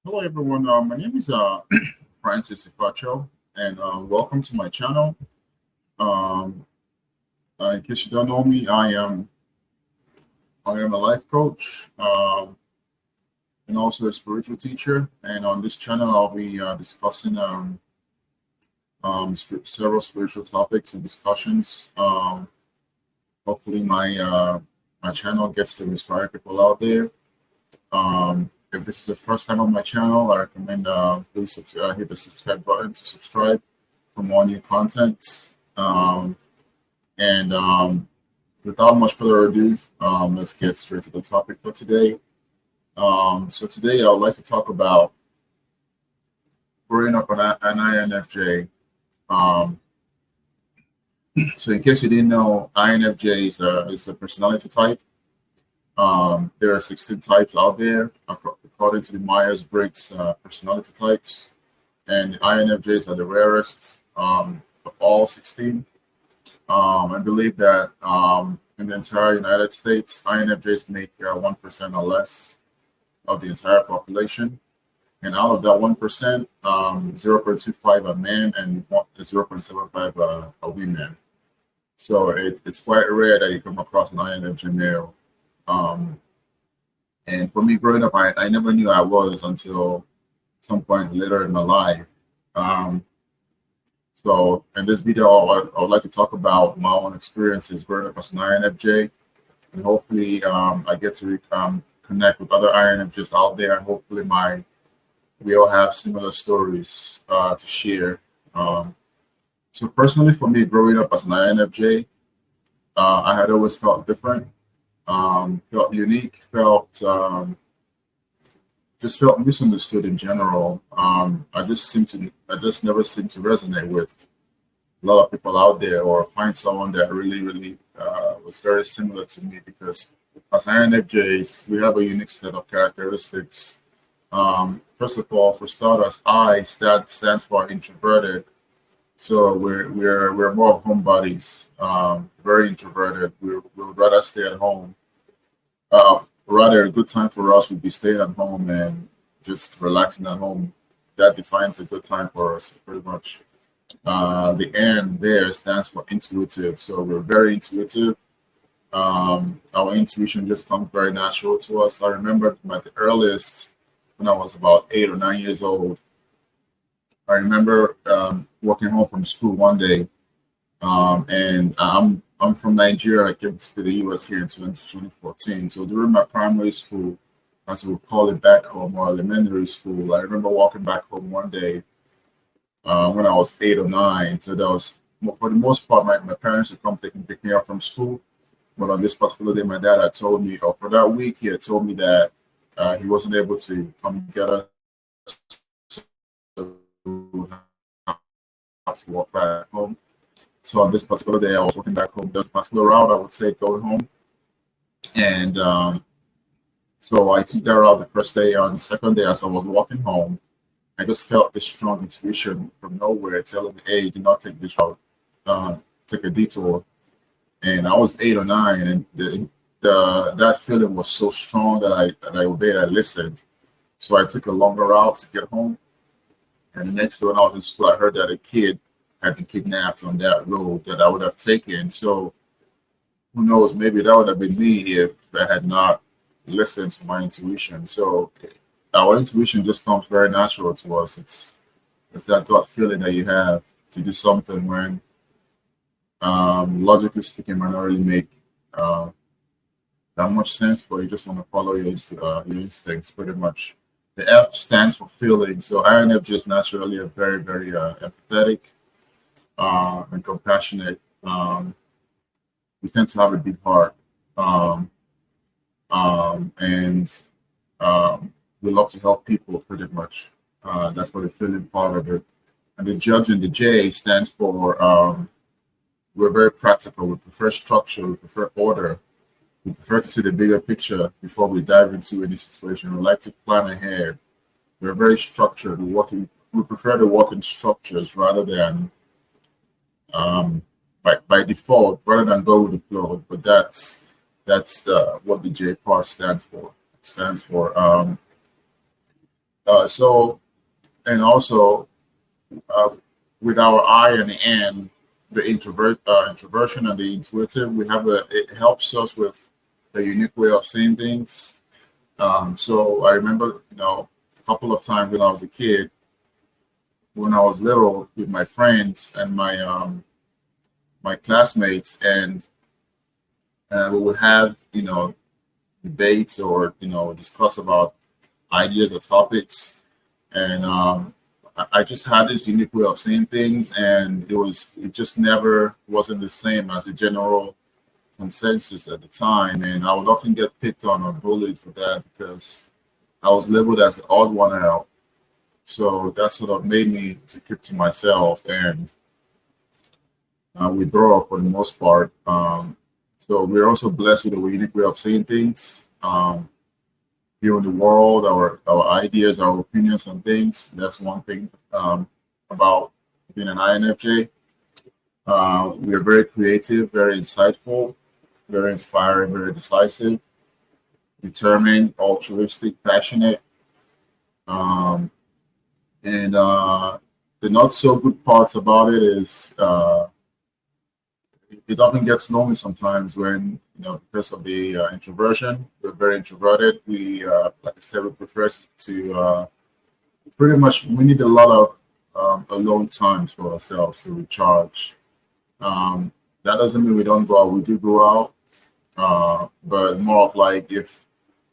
Hello, everyone. My name is Francis Ifacho, and welcome to my channel. Um, in case you don't know me, I am a life coach and also a spiritual teacher. And on this channel, I'll be discussing several spiritual topics and discussions. Hopefully, my channel gets to inspire people out there. If this is the first time on my channel, I recommend please hit the subscribe button to subscribe for more new content. And Without much further ado, let's get straight to the topic for today. So today I would like to talk about growing up an INFJ. Um, so in case you didn't know, INFJ is a personality type. There are 16 types out there according to the Myers-Briggs personality types, and INFJs are the rarest of all 16. I believe that in the entire United States, INFJs make 1% or less of the entire population. And out of that 1%, 0.25 are men and 0.75 are women. So it's quite rare that you come across an INFJ male. Um, and for me, growing up, I never knew I was until some point later in my life. Um, so in this video, I would like to talk about my own experiences growing up as an INFJ, and hopefully I get to connect with other INFJs out there, and hopefully we all have similar stories to share. Um, so personally, for me, growing up as an INFJ, I had always felt different, felt unique, just felt misunderstood in general. I just never seemed to resonate with a lot of people out there, or find someone that really was very similar to me. Because as INFJs, we have a unique set of characteristics. First of all, for starters, stands for introverted. So we're more of homebodies, very introverted. We would rather stay at home. Rather, a good time for us would be staying at home and just relaxing at home. That defines a good time for us, pretty much. The N there stands for intuitive. So we're very intuitive. Our intuition just comes very natural to us. I remember at the earliest, when I was about 8 or 9 years old, I remember walking home from school one day, and I'm from Nigeria. I came to the US here in 2014. So during my primary school, as we would call it back home, or elementary school, I remember walking back home one day when I was 8 or 9. So that was, for the most part, my parents would come pick me up from school. But on this particular day, my dad had told me, or for that week, he had told me that he wasn't able to come get us. So we would have to walk back home. So on this particular day, I was walking back home. There's a particular route I would take going home. And so I took that route the first day. On the second day, as I was walking home, I just felt this strong intuition from nowhere telling me, hey, do not take this route, take a detour. And I was 8 or 9, and that feeling was so strong that I obeyed, I listened. So I took a longer route to get home. And the next day when I was in school, I heard that a kid had been kidnapped on that road that I would have taken. So who knows, maybe that would have been me if I had not listened to my intuition. So our intuition just comes very natural to us. It's that gut feeling that you have to do something when, logically speaking, might not really make that much sense, but you just want to follow your instincts, pretty much. The F stands for feeling. So INFJ is naturally a very empathetic and compassionate. We tend to have a big heart, um, and we love to help people, pretty much. That's for the feeling part of it. And the judge in the J stands for we're very practical. We prefer structure. We prefer order. We prefer to see the bigger picture before we dive into any situation. We like to plan ahead. We're very structured. We prefer to work in structures rather than by default, rather than go with the flow. But that's what the J part stands for. It stands for So, and also uh, with our I and the N, the introversion and the intuitive, it helps us with a unique way of saying things. So I remember, a couple of times when I was a kid, when I was little, with my friends and my classmates, and we would have, debates or discuss about ideas or topics, and I just had this unique way of saying things, and it just never wasn't the same as a general consensus at the time, and I would often get picked on or bullied for that because I was labeled as the odd one out. So that sort of made me to keep to myself and withdraw for the most part. So we're also blessed with a unique way of saying things. Here in the world, our ideas, our opinions on things. That's one thing about being an INFJ. We are very creative, very insightful, very inspiring, very decisive, determined, altruistic, passionate. Um, and the not so good parts about it is it often gets lonely sometimes when, because of the introversion, we're very introverted. We, like I said, we prefer to pretty much, we need a lot of alone times for ourselves to recharge. That doesn't mean we don't go out. We do go out, but more of like if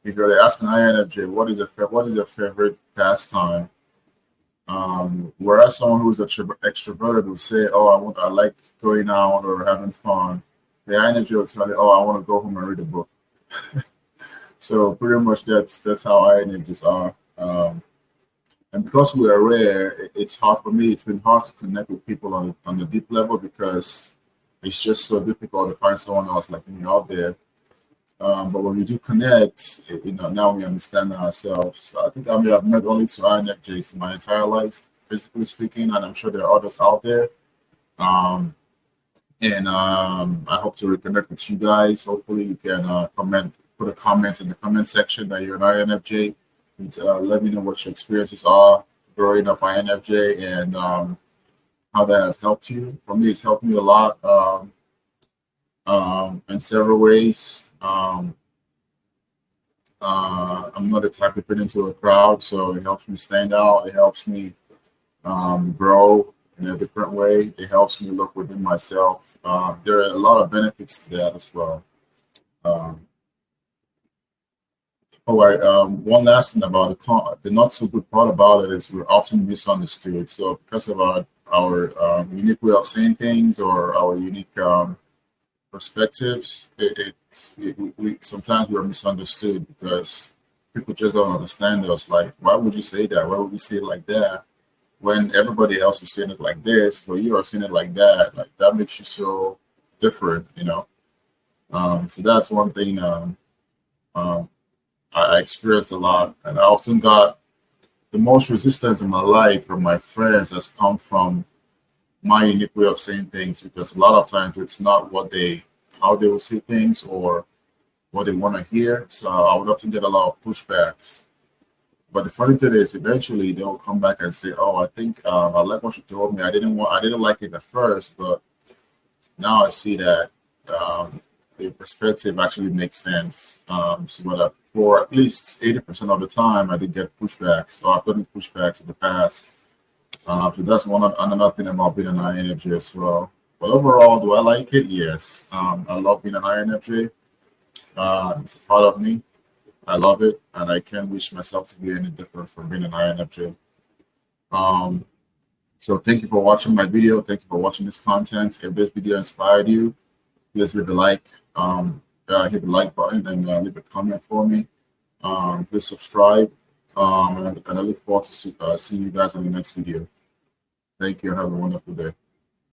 you're asking INFJ, what is your favorite pastime? Whereas someone who's extroverted will say, "Oh, I like going out or having fun." The INFJ will tell you, "Oh, I want to go home and read a book." So pretty much that's how INFJs are. And because we are rare, it's hard for me. It's been hard to connect with people on the deep level because it's just so difficult to find someone else like me out there. But when we do connect, now we understand ourselves. So I think I may have met only two INFJs in my entire life, physically speaking, and I'm sure there are others out there. Um, and I hope to reconnect with you guys. Hopefully, you can put a comment in the comment section that you're an INFJ. And, let me know what your experiences are growing up INFJ and how that has helped you. For me, it's helped me a lot. In several ways. I'm not the type to fit into a crowd, so it helps me stand out. It helps me grow in a different way. It helps me look within myself. There are a lot of benefits to that as well. Um, all right. One last thing about the not so good part about it is we're often misunderstood. So because of our unique way of saying things or our unique perspectives, we sometimes we're misunderstood because people just don't understand us. Like, why would you say that? Why would you say it like that? When everybody else is saying it like this, but you are saying it like that. Like that makes you so different. So that's one thing um, I experienced a lot, and I often got the most resistance in my life from my friends has come from my unique way of saying things because a lot of times it's not how they will say things or what they want to hear. So I would often get a lot of pushbacks. But the funny thing is, eventually they'll come back and say, "Oh, I think I like what you told me. I didn't like it at first, but now I see that the perspective actually makes sense." For at least 80% of the time, I did get pushbacks, or I've gotten pushbacks in the past. So that's another thing about being an INFJ as well. But overall, do I like it? Yes. I love being an INFJ. It's a part of me. I love it, and I can't wish myself to be any different from being an INFJ. Um, so thank you for watching my video. Thank you for watching this content. If this video inspired you, please leave a like. Hit the like button and leave a comment for me. Please subscribe. And I look forward to seeing you guys on the next video. Thank you and have a wonderful day.